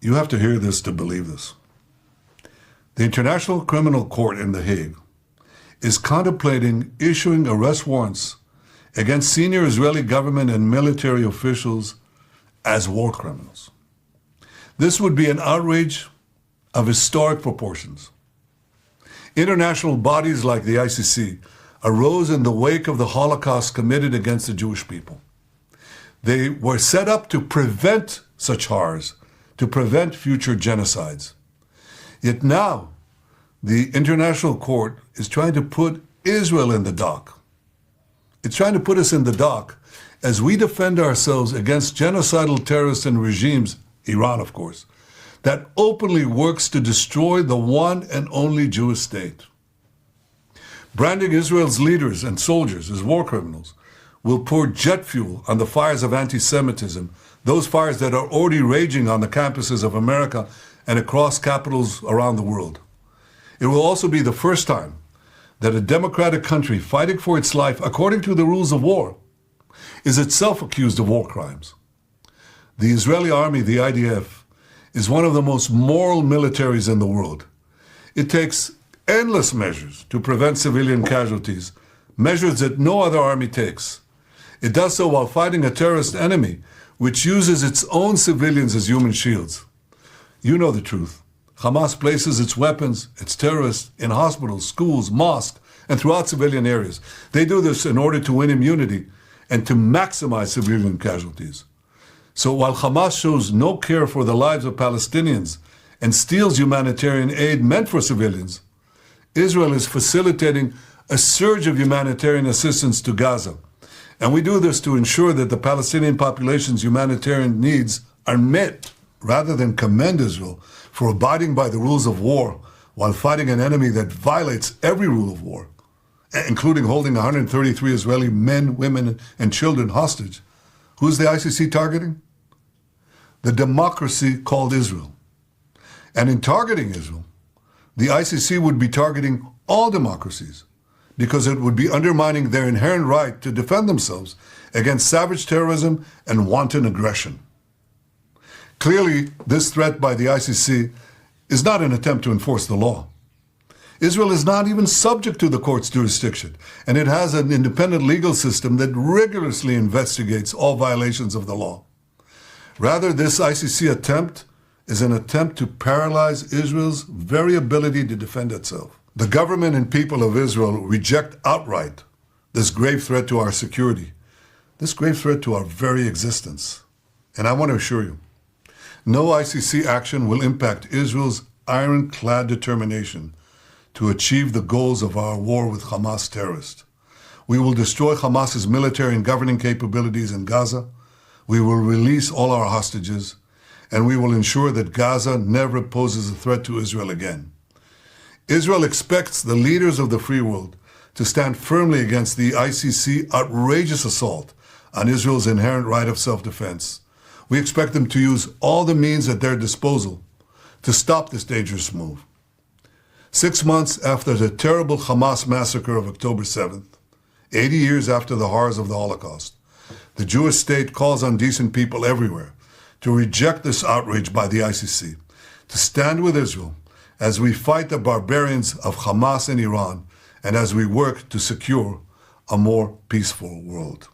You have to hear this to believe this. The International Criminal Court in The Hague is contemplating issuing arrest warrants against senior Israeli government and military officials as war criminals. This would be an outrage of historic proportions. International bodies like the ICC arose in the wake of the Holocaust committed against the Jewish people. They were set up to prevent such horrors, to prevent future genocides. Yet now, the International Court is trying to put Israel in the dock. It's trying to put us in the dock as we defend ourselves against genocidal terrorists and regimes, Iran of course, that openly works to destroy the one and only Jewish state. Branding Israel's leaders and soldiers as war criminals will pour jet fuel on the fires of anti-Semitism, those fires that are already raging on the campuses of America and across capitals around the world. It will also be the first time that a democratic country fighting for its life according to the rules of war is itself accused of war crimes. The Israeli army, the IDF, is one of the most moral militaries in the world. It takes endless measures to prevent civilian casualties, measures that no other army takes. It does so while fighting a terrorist enemy which uses its own civilians as human shields. You know the truth. Hamas places its weapons, its terrorists, in hospitals, schools, mosques, and throughout civilian areas. They do this in order to win immunity and to maximize civilian casualties. So while Hamas shows no care for the lives of Palestinians and steals humanitarian aid meant for civilians, Israel is facilitating a surge of humanitarian assistance to Gaza. And we do this to ensure that the Palestinian population's humanitarian needs are met, rather than commend Israel for abiding by the rules of war while fighting an enemy that violates every rule of war, including holding 133 Israeli men, women, and children hostage. Who's the ICC targeting? The democracy called Israel. And in targeting Israel, the ICC would be targeting all democracies because it would be undermining their inherent right to defend themselves against savage terrorism and wanton aggression. Clearly, this threat by the ICC is not an attempt to enforce the law. Israel is not even subject to the court's jurisdiction, and it has an independent legal system that rigorously investigates all violations of the law. Rather, this ICC attempt is an attempt to paralyze Israel's very ability to defend itself. The government and people of Israel reject outright this grave threat to our security, this grave threat to our very existence. And I want to assure you, no ICC action will impact Israel's ironclad determination to achieve the goals of our war with Hamas terrorists. We will destroy Hamas's military and governing capabilities in Gaza. We will release all our hostages, and we will ensure that Gaza never poses a threat to Israel again. Israel expects the leaders of the free world to stand firmly against the ICC outrageous assault on Israel's inherent right of self-defense. We expect them to use all the means at their disposal to stop this dangerous move. 6 months after the terrible Hamas massacre of October 7th, 80 years after the horrors of the Holocaust, the Jewish state calls on decent people everywhere to reject this outrage by the ICC, to stand with Israel as we fight the barbarians of Hamas and Iran, and as we work to secure a more peaceful world.